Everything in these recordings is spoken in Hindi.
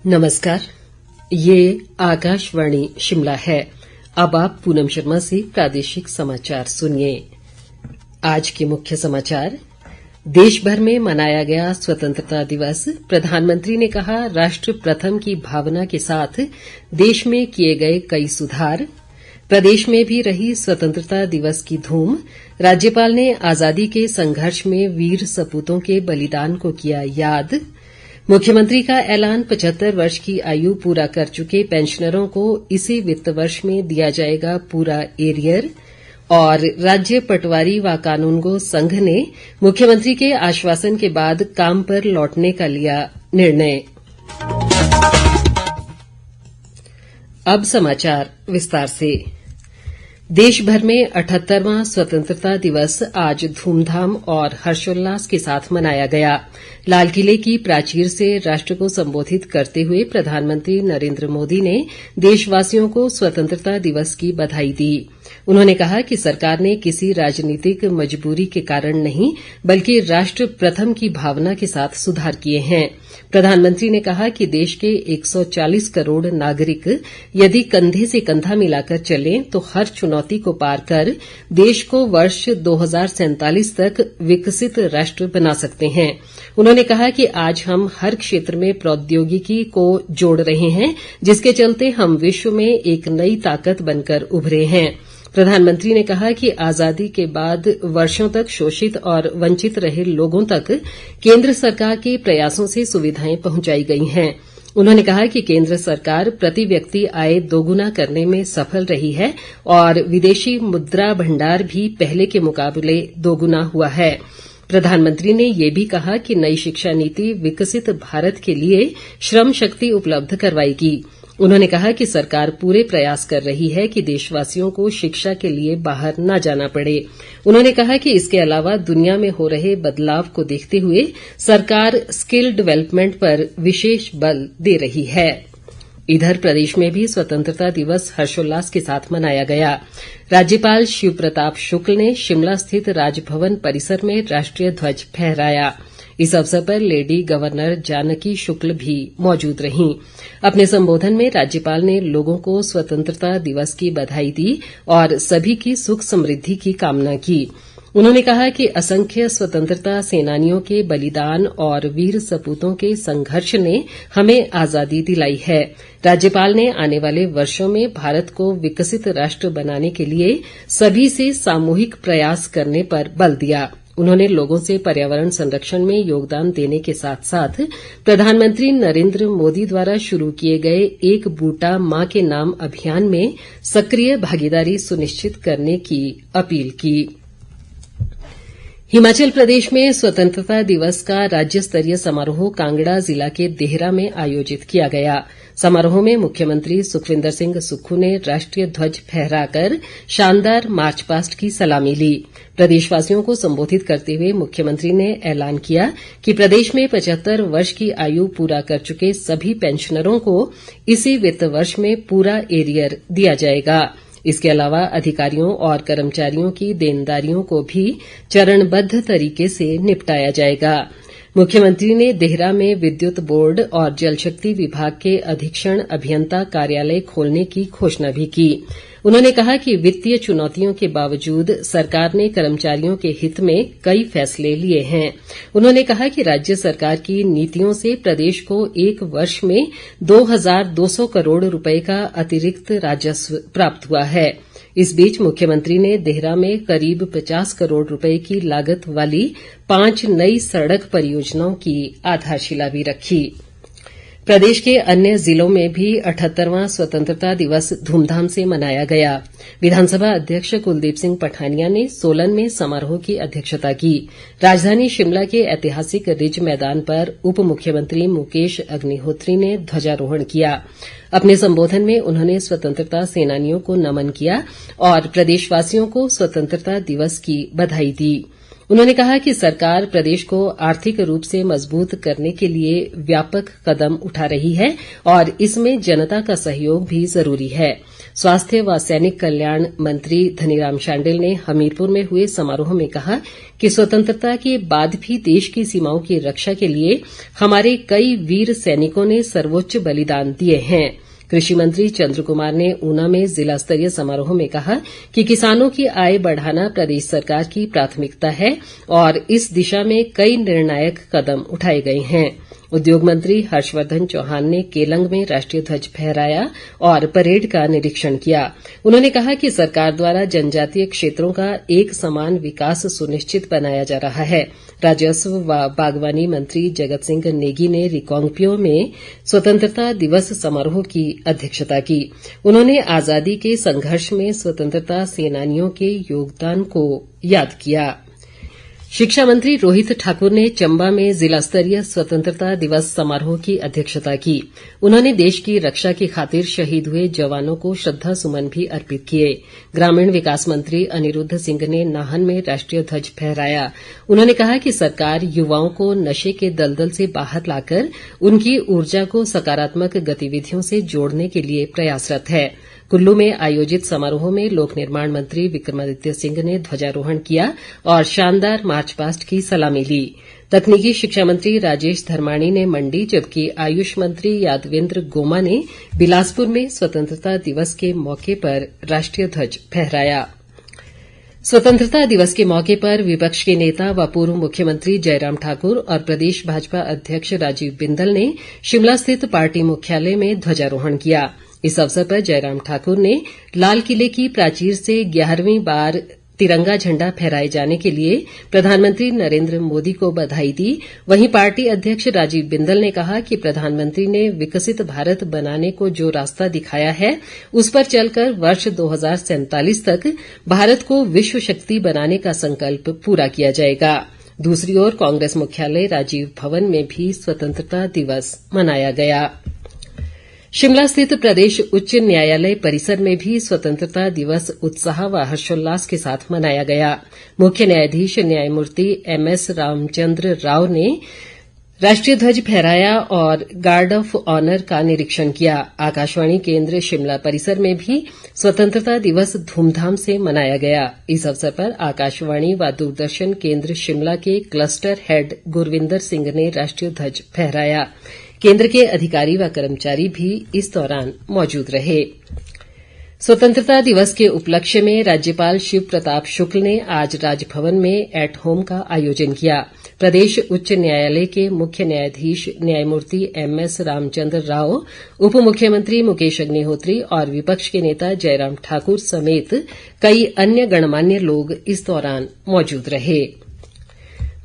नमस्कार, ये आकाशवाणी शिमला है। अब आप पूनम शर्मा से प्रादेशिक समाचार सुनिए। आज के मुख्य समाचार। देश भर में मनाया गया स्वतंत्रता दिवस। प्रधानमंत्री ने कहा, राष्ट्र प्रथम की भावना के साथ देश में किए गए कई सुधार। प्रदेश में भी रही स्वतंत्रता दिवस की धूम। राज्यपाल ने आजादी के संघर्ष में वीर सपूतों के बलिदान को किया याद। मुख्यमंत्री का ऐलान, 75 वर्ष की आयु पूरा कर चुके पेंशनरों को इसी वित्त वर्ष में दिया जाएगा पूरा एरियर। और राज्य पटवारी व कानूनगो संघ ने मुख्यमंत्री के आश्वासन के बाद काम पर लौटने का लिया निर्णय। अब समाचार विस्तार से। देश भर में 78वां स्वतंत्रता दिवस आज धूमधाम और हर्षोल्लास के साथ मनाया गया। लाल किले की प्राचीर से राष्ट्र को संबोधित करते हुए प्रधानमंत्री नरेंद्र मोदी ने देशवासियों को स्वतंत्रता दिवस की बधाई दी। उन्होंने कहा कि सरकार ने किसी राजनीतिक मजबूरी के कारण नहीं, बल्कि राष्ट्र प्रथम की भावना के साथ सुधार किए हैं। प्रधानमंत्री ने कहा कि देश के 140 करोड़ नागरिक यदि कंधे से कंधा मिलाकर चलें तो हर चुनौती को पार कर देश को वर्ष 2047 तक विकसित राष्ट्र बना सकते हैं। उन्होंने कहा कि आज हम हर क्षेत्र में प्रौद्योगिकी को जोड़ रहे हैं, जिसके चलते हम विश्व में एक नई ताकत बनकर उभरे हैं। प्रधानमंत्री ने कहा कि आजादी के बाद वर्षों तक शोषित और वंचित रहे लोगों तक केंद्र सरकार के प्रयासों से सुविधाएं पहुंचाई गई हैं। उन्होंने कहा कि केंद्र सरकार प्रति व्यक्ति आय दोगुना करने में सफल रही है और विदेशी मुद्रा भंडार भी पहले के मुकाबले दोगुना हुआ है। प्रधानमंत्री ने ये भी कहा कि नई शिक्षा नीति विकसित भारत के लिए श्रम शक्ति उपलब्ध करवाएगी। उन्होंने कहा कि सरकार पूरे प्रयास कर रही है कि देशवासियों को शिक्षा के लिए बाहर न जाना पड़े। उन्होंने कहा कि इसके अलावा दुनिया में हो रहे बदलाव को देखते हुए सरकार स्किल डेवलपमेंट पर विशेष बल दे रही है। इधर प्रदेश में भी स्वतंत्रता दिवस हर्षोल्लास के साथ मनाया गया। राज्यपाल शिव प्रताप शुक्ल ने शिमला स्थित राजभवन परिसर में राष्ट्रीय ध्वज फहराया। इस अवसर पर लेडी गवर्नर जानकी शुक्ल भी मौजूद रहीं। अपने संबोधन में राज्यपाल ने लोगों को स्वतंत्रता दिवस की बधाई दी और सभी की सुख समृद्धि की कामना की। उन्होंने कहा कि असंख्य स्वतंत्रता सेनानियों के बलिदान और वीर सपूतों के संघर्ष ने हमें आजादी दिलाई है। राज्यपाल ने आने वाले वर्षों में भारत को विकसित राष्ट्र बनाने के लिए सभी से सामूहिक प्रयास करने पर बल दिया। उन्होंने लोगों से पर्यावरण संरक्षण में योगदान देने के साथ साथ प्रधानमंत्री नरेंद्र मोदी द्वारा शुरू किए गए एक बूटा मां के नाम अभियान में सक्रिय भागीदारी सुनिश्चित करने की अपील की। हिमाचल प्रदेश में स्वतंत्रता दिवस का राज्य स्तरीय समारोह कांगड़ा जिला के देहरा में आयोजित किया गया। समारोह में मुख्यमंत्री सुखविंदर सिंह सुक्खू ने राष्ट्रीय ध्वज फहराकर शानदार मार्च पास्ट की सलामी ली। प्रदेशवासियों को संबोधित करते हुए मुख्यमंत्री ने ऐलान किया कि प्रदेश में 75 वर्ष की आयु पूरा कर चुके सभी पेंशनरों को इसी वित्त वर्ष में पूरा एरियर दिया जाएगा। इसके अलावा अधिकारियों और कर्मचारियों की देनदारियों को भी चरणबद्ध तरीके से निपटाया जाएगा। मुख्यमंत्री ने देहरा में विद्युत बोर्ड और जल शक्ति विभाग के अधीक्षण अभियंता कार्यालय खोलने की घोषणा भी की। उन्होंने कहा कि वित्तीय चुनौतियों के बावजूद सरकार ने कर्मचारियों के हित में कई फैसले लिए हैं। उन्होंने कहा कि राज्य सरकार की नीतियों से प्रदेश को एक वर्ष में 2200 करोड़ रुपए का अतिरिक्त राजस्व प्राप्त हुआ है। इस बीच मुख्यमंत्री ने देहरा में करीब 50 करोड़ रुपए की लागत वाली 5 नई सड़क परियोजनाओं की आधारशिला भी रखी। प्रदेश के अन्य जिलों में भी 78वां स्वतंत्रता दिवस धूमधाम से मनाया गया। विधानसभा अध्यक्ष कुलदीप सिंह पठानिया ने सोलन में समारोह की अध्यक्षता की। राजधानी शिमला के ऐतिहासिक रिज मैदान पर उप मुख्यमंत्री मुकेश अग्निहोत्री ने ध्वजारोहण किया। अपने संबोधन में उन्होंने स्वतंत्रता सेनानियों को नमन किया और प्रदेशवासियों को स्वतंत्रता दिवस की बधाई दी। उन्होंने कहा कि सरकार प्रदेश को आर्थिक रूप से मजबूत करने के लिए व्यापक कदम उठा रही है और इसमें जनता का सहयोग भी जरूरी है। स्वास्थ्य व सैनिक कल्याण मंत्री धनीराम शांडिल ने हमीरपुर में हुए समारोह में कहा कि स्वतंत्रता के बाद भी देश की सीमाओं की रक्षा के लिए हमारे कई वीर सैनिकों ने सर्वोच्च बलिदान दिए हैं। कृषि मंत्री चंद्र कुमार ने ऊना में जिला स्तरीय समारोह में कहा कि किसानों की आय बढ़ाना प्रदेश सरकार की प्राथमिकता है और इस दिशा में कई निर्णायक कदम उठाए गए हैं। उद्योग मंत्री हर्षवर्धन चौहान ने केलंग में राष्ट्रीय ध्वज फहराया और परेड का निरीक्षण किया। उन्होंने कहा कि सरकार द्वारा जनजातीय क्षेत्रों का एक समान विकास सुनिश्चित बनाया जा रहा है। राजस्व व बागवानी मंत्री जगत सिंह नेगी ने रिकांगपिओ में स्वतंत्रता दिवस समारोह की अध्यक्षता की। उन्होंने आजादी के संघर्ष में स्वतंत्रता सेनानियों के योगदान को याद किया। शिक्षा मंत्री रोहित ठाकुर ने चंबा में जिला स्तरीय स्वतंत्रता दिवस समारोह की अध्यक्षता की। उन्होंने देश की रक्षा की खातिर शहीद हुए जवानों को श्रद्धा सुमन भी अर्पित किए। ग्रामीण विकास मंत्री अनिरुद्ध सिंह ने नाहन में राष्ट्रीय ध्वज फहराया। उन्होंने कहा कि सरकार युवाओं को नशे के दलदल से बाहर लाकर उनकी ऊर्जा को सकारात्मक गतिविधियों से जोड़ने के लिए प्रयासरत है। कुल्लू में आयोजित समारोह में लोक निर्माण मंत्री विक्रमादित्य सिंह ने ध्वजारोहण किया और शानदार मार्च पास्ट की सलामी ली। तकनीकी शिक्षा मंत्री राजेश धर्माणी ने मंडी, जबकि आयुष मंत्री यादवेंद्र गोमा ने बिलासपुर में स्वतंत्रता दिवस के मौके पर राष्ट्रीय ध्वज फहराया। स्वतंत्रता दिवस के मौके पर विपक्ष के नेता व पूर्व मुख्यमंत्री जयराम ठाकुर और प्रदेश भाजपा अध्यक्ष राजीव बिंदल ने शिमला स्थित पार्टी मुख्यालय में ध्वजारोहण किया। इस अवसर पर जयराम ठाकुर ने लाल किले की प्राचीर से 11वीं बार तिरंगा झंडा फहराए जाने के लिए प्रधानमंत्री नरेंद्र मोदी को बधाई दी। वहीं पार्टी अध्यक्ष राजीव बिंदल ने कहा कि प्रधानमंत्री ने विकसित भारत बनाने को जो रास्ता दिखाया है उस पर चलकर वर्ष 2047 तक भारत को विश्व शक्ति बनाने का संकल्प पूरा किया जाएगा। दूसरी ओर कांग्रेस मुख्यालय राजीव भवन में भी स्वतंत्रता दिवस मनाया गया। शिमला स्थित प्रदेश उच्च न्यायालय परिसर में भी स्वतंत्रता दिवस उत्साह व हर्षोल्लास के साथ मनाया गया। मुख्य न्यायाधीश न्यायमूर्ति एमएस रामचंद्र राव ने राष्ट्रीय ध्वज फहराया और गार्ड ऑफ ऑनर का निरीक्षण किया। आकाशवाणी केंद्र शिमला परिसर में भी स्वतंत्रता दिवस धूमधाम से मनाया गया। इस अवसर पर आकाशवाणी व दूरदर्शन केंद्र शिमला के क्लस्टर हेड गुरविंदर सिंह ने राष्ट्रीय ध्वज फहराया। केंद्र के अधिकारी व कर्मचारी भी इस दौरान मौजूद रहे। स्वतंत्रता दिवस के उपलक्ष्य में राज्यपाल शिव प्रताप शुक्ल ने आज राजभवन में एट होम का आयोजन किया। प्रदेश उच्च न्यायालय के मुख्य न्यायाधीश न्यायमूर्ति एमएस रामचंद्र राव, उप मुख्यमंत्री मुकेश अग्निहोत्री और विपक्ष के नेता जयराम ठाकुर समेत कई अन्य गणमान्य लोग इस दौरान मौजूद रहे।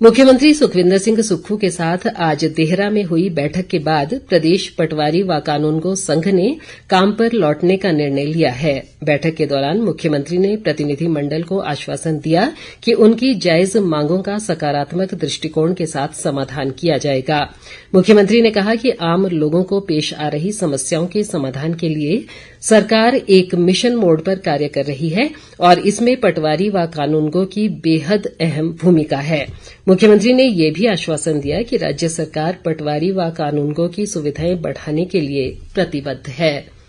मुख्यमंत्री सुखविंदर सिंह सुक्खू के साथ आज देहरा में हुई बैठक के बाद प्रदेश पटवारी व कानूनगो संघ ने काम पर लौटने का निर्णय लिया है। बैठक के दौरान मुख्यमंत्री ने प्रतिनिधिमंडल को आश्वासन दिया कि उनकी जायज मांगों का सकारात्मक दृष्टिकोण के साथ समाधान किया जाएगा। मुख्यमंत्री ने कहा कि आम लोगों को पेश आ रही समस्याओं के समाधान के लिए सरकार एक मिशन मोड पर कार्य कर रही है और इसमें पटवारी व कानूनगो की बेहद अहम भूमिका है। मुख्यमंत्री ने ये भी आश्वासन दिया कि राज्य सरकार पटवारी व कानूनगो की सुविधाएं बढ़ाने के लिए प्रतिबद्ध है।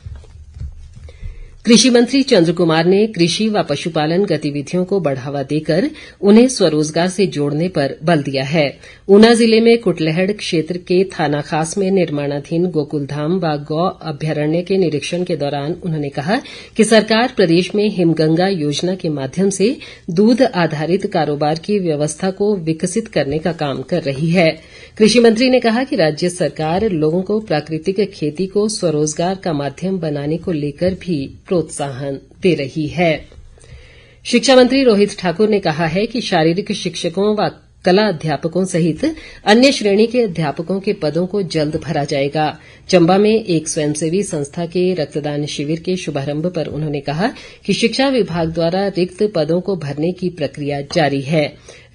कृषि मंत्री चंद्र कुमार ने कृषि व पशुपालन गतिविधियों को बढ़ावा देकर उन्हें स्वरोजगार से जोड़ने पर बल दिया है। ऊना जिले में कुटलैहड़ क्षेत्र के थाना खास में निर्माणाधीन गोकुलधाम व गौ अभ्यारण्य के निरीक्षण के दौरान उन्होंने कहा कि सरकार प्रदेश में हिमगंगा योजना के माध्यम से दूध आधारित कारोबार की व्यवस्था को विकसित करने का काम कर रही है। कृषि मंत्री ने कहा कि राज्य सरकार लोगों को प्राकृतिक खेती को स्वरोजगार का माध्यम बनाने को लेकर भी प्रोत्साहन दे रही है। शिक्षा मंत्री रोहित ठाकुर ने कहा है कि शारीरिक शिक्षकों व कला अध्यापकों सहित अन्य श्रेणी के अध्यापकों के पदों को जल्द भरा जाएगा। चंबा में एक स्वयंसेवी संस्था के रक्तदान शिविर के शुभारंभ पर उन्होंने कहा कि शिक्षा विभाग द्वारा रिक्त पदों को भरने की प्रक्रिया जारी है।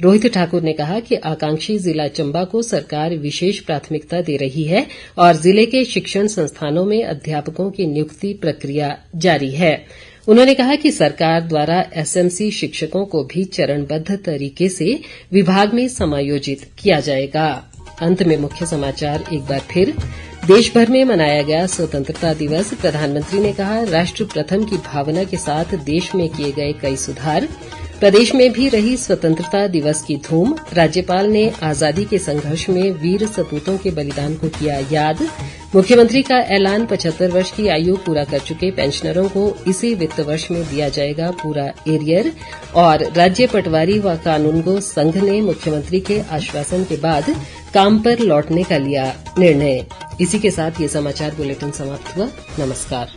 रोहित ठाकुर ने कहा कि आकांक्षी जिला चंबा को सरकार विशेष प्राथमिकता दे रही है और जिले के शिक्षण संस्थानों में अध्यापकों की नियुक्ति प्रक्रिया जारी है। उन्होंने कहा कि सरकार द्वारा एसएमसी शिक्षकों को भी चरणबद्ध तरीके से विभाग में समायोजित किया जाएगा। अंत में मुख्य समाचार एक बार फिर। देश भर में मनाया गया स्वतंत्रता दिवस। प्रधानमंत्री ने कहा, राष्ट्र प्रथम की भावना के साथ देश में किए गए कई सुधार। प्रदेश में भी रही स्वतंत्रता दिवस की धूम। राज्यपाल ने आजादी के संघर्ष में वीर सपूतों के बलिदान को किया याद। मुख्यमंत्री का ऐलान, 75 वर्ष की आयु पूरा कर चुके पेंशनरों को इसी वित्त वर्ष में दिया जाएगा पूरा एरियर। और राज्य पटवारी व कानूनगो संघ ने मुख्यमंत्री के आश्वासन के बाद काम पर लौटने का लिया निर्णय। इसी के साथ ये समाचार बुलेटिन समाप्त हुआ। नमस्कार।